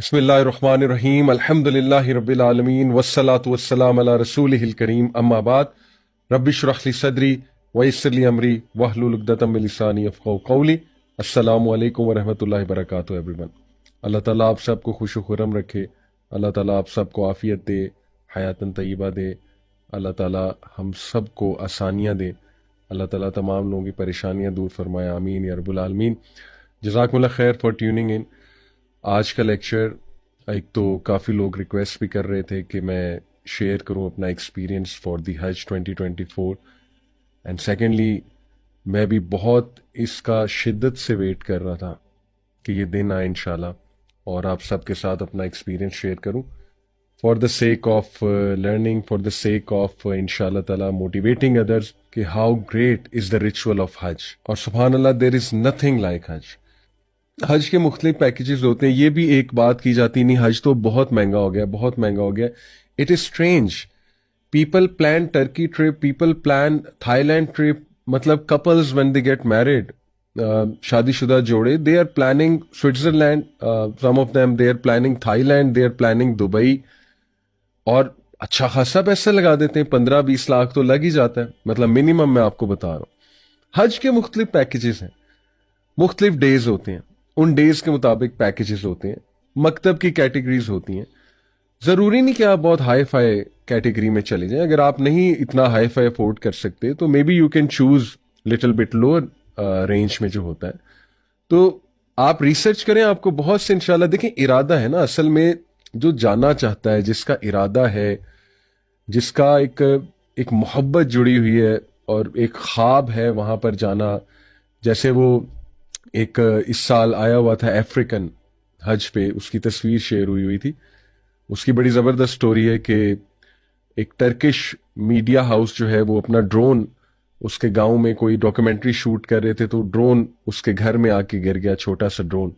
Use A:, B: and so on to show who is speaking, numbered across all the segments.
A: بسم اللہ الرحمن الرحیم الحمد للہ رب العالمین والصلاة والسلام علی رسولہ الکریم اما بعد رب اشرح لی صدری ویسر لی امری واحلل عقدۃ من لسانی یفقہوا قولی۔ السلام علیکم ورحمۃ اللہ وبرکاتہ ایوری ون۔ اللہ تعالیٰ آپ سب کو خوش و خرم رکھے، اللہ تعالیٰ آپ سب کو عافیت دے، حیاتاً طیبہ دے، اللہ تعالیٰ ہم سب کو آسانیاں دے، اللہ تعالیٰ تمام لوگوں کی پریشانیاں دور فرمائے، آمین یا رب العالمین۔ جزاکم اللہ خیر فار ٹیوننگ ان۔ آج کا لیکچر ایک تو کافی لوگ ریکویسٹ بھی کر رہے تھے کہ میں شیئر کروں اپنا experience for the Hajj 2024، and secondly میں بھی بہت اس کا شدت سے ویٹ کر رہا تھا کہ یہ دن آئے انشاءاللہ اور آپ سب کے ساتھ اپنا ایکسپیرینس شیئر کروں for the sake of learning, for the sake of انشاءاللہ تعالیٰ موٹیویٹنگ ادرس کہ how great is the ritual of حج۔ اور سبحان اللہ دیر از نتھنگ لائک حج۔ حج کے مختلف پیکیجز ہوتے ہیں، یہ بھی ایک بات کی جاتی نہیں حج تو بہت مہنگا ہو گیا، بہت مہنگا ہو گیا۔ It is strange, people plan Turkey trip, people plan Thailand trip, مطلب couples when they get married, شادی شدہ جوڑے، they are planning Switzerland, some of them they are planning Thailand, they are planning Dubai, اور اچھا خاصا پیسہ لگا دیتے ہیں، 15-20 لاکھ تو لگ ہی جاتا ہے، مطلب منیمم میں آپ کو بتا رہا ہوں۔ حج کے مختلف پیکیجز ہیں، مختلف ڈیز ہوتے ہیں، ان ڈیز کے مطابق پیکیجز ہوتے ہیں، مکتب کی کیٹیگریز ہوتی ہیں۔ ضروری نہیں کہ آپ بہت ہائی فائی کیٹیگری میں چلے جائیں، اگر آپ نہیں اتنا ہائی فائی افورڈ کر سکتے تو maybe you can choose little bit lower range میں جو ہوتا ہے، تو آپ ریسرچ کریں، آپ کو بہت سے انشاءاللہ دیکھیں ارادہ ہے نا، اصل میں جو جانا چاہتا ہے، جس کا ارادہ ہے، جس کا ایک محبت جڑی ہوئی ہے اور ایک خواب ہے وہاں پر جانا، جیسے وہ ایک اس سال آیا ہوا تھا افریقن حج پہ، اس کی تصویر شیئر ہوئی تھی، اس کی بڑی زبردست سٹوری ہے کہ ایک ٹرکش میڈیا ہاؤس جو ہے وہ اپنا ڈرون اس کے گاؤں میں کوئی ڈاکومنٹری شوٹ کر رہے تھے، تو ڈرون اس کے گھر میں آ کے گر گیا، چھوٹا سا ڈرون۔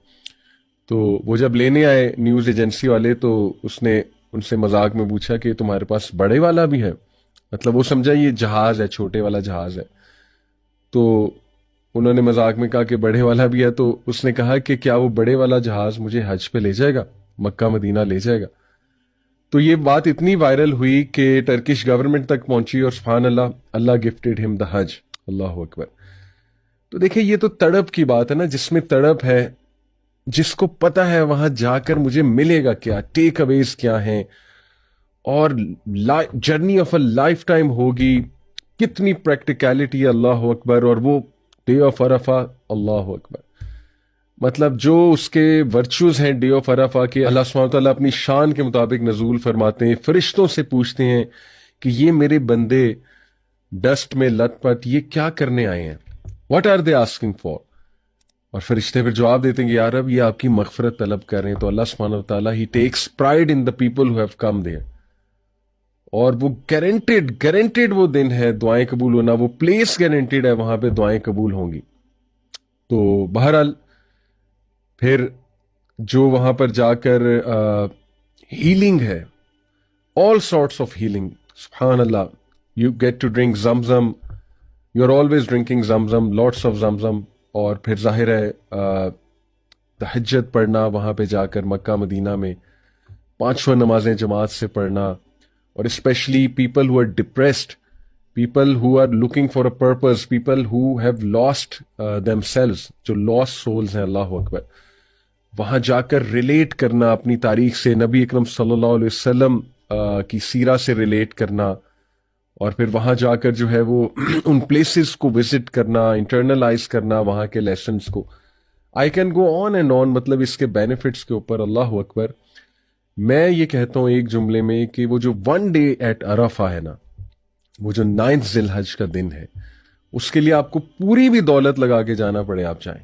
A: تو وہ جب لینے آئے نیوز ایجنسی والے تو اس نے ان سے مذاق میں پوچھا کہ تمہارے پاس بڑے والا بھی ہے، مطلب وہ سمجھا یہ جہاز ہے، چھوٹے والا جہاز ہے۔ تو انہوں نے مذاق میں کہا کہ بڑے والا بھی ہے، تو اس نے کہا کہ کیا وہ بڑے والا جہاز مجھے حج پہ لے جائے گا، مکہ مدینہ لے جائے گا؟ تو یہ بات اتنی وائرل ہوئی کہ ٹرکش گورنمنٹ تک پہنچی، اور سبحان اللہ، اللہ گفٹڈ ہم دا حج، اللہ اکبر۔ تو دیکھیں یہ تو تڑپ کی بات ہے نا، جس میں تڑپ ہے، جس کو پتا ہے وہاں جا کر مجھے ملے گا کیا، ٹیک اویز کیا ہیں، اور journey of a life time ہوگی، کتنی پریکٹیکلٹی، اللہ اکبر، اور وہ ڈے آف عرفہ، اللہ اکبر، مطلب جو اس کے ورچوز ہیں ڈے آف عرفہ کے، اللہ سبحانہ وتعالیٰ اپنی شان کے مطابق نزول فرماتے ہیں، فرشتوں سے پوچھتے ہیں کہ یہ میرے بندے ڈسٹ میں لت پٹ یہ کیا کرنے آئے ہیں، what are they asking for? اور فرشتے پھر جواب دیتے ہیں کہ یا رب یہ آپ کی مغفرت طلب کر رہے ہیں۔ تو اللہ سبحانہ وتعالیٰ ہی takes pride in the people who have come there, اور وہ گارنٹیڈ وہ دن ہے دعائیں قبول ہونا، وہ پلیس گارنٹیڈ ہے وہاں پہ دعائیں قبول ہوں گی۔ تو بہرحال پھر جو وہاں پر جا کر ہیلنگ ہے، all sorts of healing، سبحان اللہ، you get to drink Zamzam, you are always drinking Zamzam, lots of زمزم، اور پھر ظاہر ہے تہجد پڑھنا وہاں پہ جا کر مکہ مدینہ میں، 5 نمازیں جماعت سے پڑھنا، اور especially people who are depressed, people who are looking for a purpose, people who have lost themselves, جو لاسٹ سولز ہیں، اللہ اکبر، وہاں جا کر ریلیٹ کرنا اپنی تاریخ سے، نبی اکرم صلی اللہ علیہ وسلم کی سیرہ سے ریلیٹ کرنا، اور پھر وہاں جا کر جو ہے وہ ان پلیسز کو وزٹ کرنا، انٹرنلائز کرنا وہاں کے لیسنز کو۔ I can go on and on, مطلب اس کے بینیفٹس کے اوپر، اللہ اکبر۔ میں یہ کہتا ہوں ایک جملے میں کہ وہ جو 1 day ایٹ عرفہ ہے نا، وہ جو 9 ذی الحج کا دن ہے، اس کے لیے آپ کو پوری بھی دولت لگا کے جانا پڑے، آپ جائیں،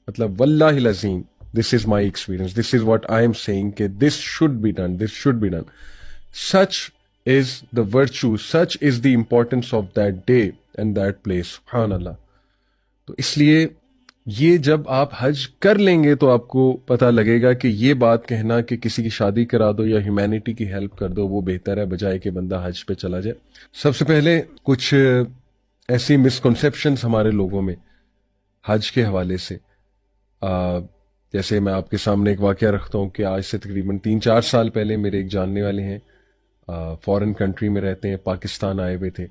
A: مطلب واللہ العظیم، this is my experience, this is what I am seeing کہ this should be done, this should be done, such is the virtue, such is the importance of that day and that place, سبحان اللہ۔ تو اس لیے یہ جب آپ حج کر لیں گے تو آپ کو پتہ لگے گا کہ یہ بات کہنا کہ کسی کی شادی کرا دو یا ہیومینٹی کی ہیلپ کر دو وہ بہتر ہے بجائے کہ بندہ حج پہ چلا جائے۔ سب سے پہلے کچھ ایسی مسکنسیپشنز ہمارے لوگوں میں حج کے حوالے سے، جیسے میں آپ کے سامنے ایک واقعہ رکھتا ہوں کہ آج سے تقریباً 3-4 سال پہلے میرے ایک جاننے والے ہیں، فورن کنٹری میں رہتے ہیں، پاکستان آئے ہوئے تھے،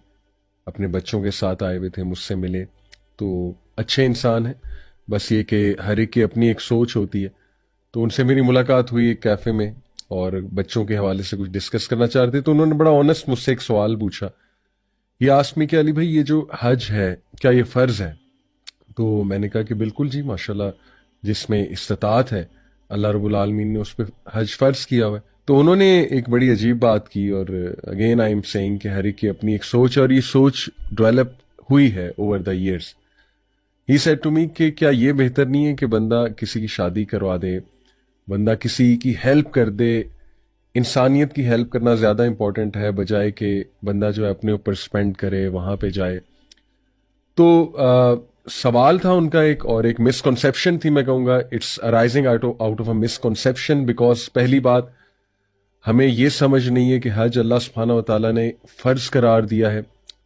A: اپنے بچوں کے ساتھ آئے ہوئے تھے، مجھ سے ملے، تو اچھے انسان ہیں، بس یہ کہ ہر ایک کی اپنی ایک سوچ ہوتی ہے. تو ان سے میری ملاقات ہوئی ایک کیفے میں، اور بچوں کے حوالے سے کچھ ڈسکس کرنا چاہتے، تو انہوں نے بڑا آنےسٹ مجھ سے ایک سوال پوچھا. یہ آسمی کہ علی بھائی، یہ جو حج ہے کیا یہ فرض ہے؟ تو میں نے کہا کہ بالکل جی، ماشاءاللہ، جس میں استطاعت ہے اللہ رب العالمین نے اس پہ حج فرض کیا ہوا ہے. تو انہوں نے ایک بڑی عجیب بات کی، اور اگین آئی ایم سیئنگ کہ ہر ایک کی اپنی ایک سوچ، اور یہ سوچ ڈیولپ ہوئی ہے over the years. He said to me کہ کیا یہ بہتر نہیں ہے کہ بندہ کسی کی شادی کروا دے، بندہ کسی کی ہیلپ کر دے، انسانیت کی ہیلپ کرنا زیادہ امپورٹنٹ ہے بجائے کہ بندہ جو ہے اپنے اوپر سپینڈ کرے، وہاں پہ جائے. تو سوال تھا ان کا ایک، اور ایک مسکنسیپشن تھی، میں کہوں گا it's arising out of a misconception, because پہلی بات ہمیں یہ سمجھ نہیں ہے کہ حج اللہ سبحانہ و تعالیٰ نے فرض قرار دیا ہے،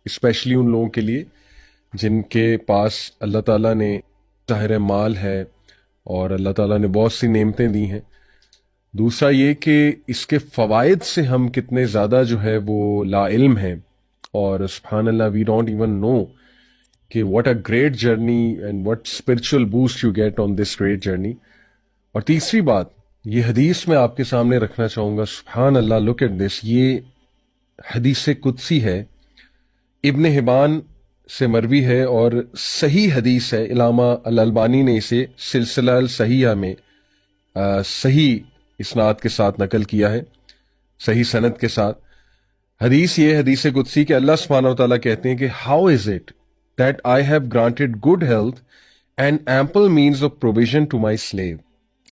A: اسپیشلی ان لوگوں کے لیے جن کے پاس اللہ تعالیٰ نے ظاہر مال ہے اور اللہ تعالیٰ نے بہت سی نعمتیں دی ہیں. دوسرا یہ کہ اس کے فوائد سے ہم کتنے زیادہ جو ہے وہ لا علم ہیں، اور سبحان اللہ وی ڈونٹ ایون نو کہ what a great journey and what spiritual boost you get on this great journey. اور تیسری بات، یہ حدیث میں آپ کے سامنے رکھنا چاہوں گا، سبحان اللہ، لک ایٹ دس، یہ حدیث قدسی ہے، ابن حبان سے مروی ہے اور صحیح حدیث ہے. علامہ الالبانی نے اسے سلسلہ الصحیحہ میں صحیح اسناد کے ساتھ نقل کیا ہے، صحیح سند کے ساتھ. حدیث یہ حدیث قدسی کہ اللہ سبحانہ و تعالیٰ کہتے ہیں کہ how is it that I have granted good health and ample means of provision to my sleeve.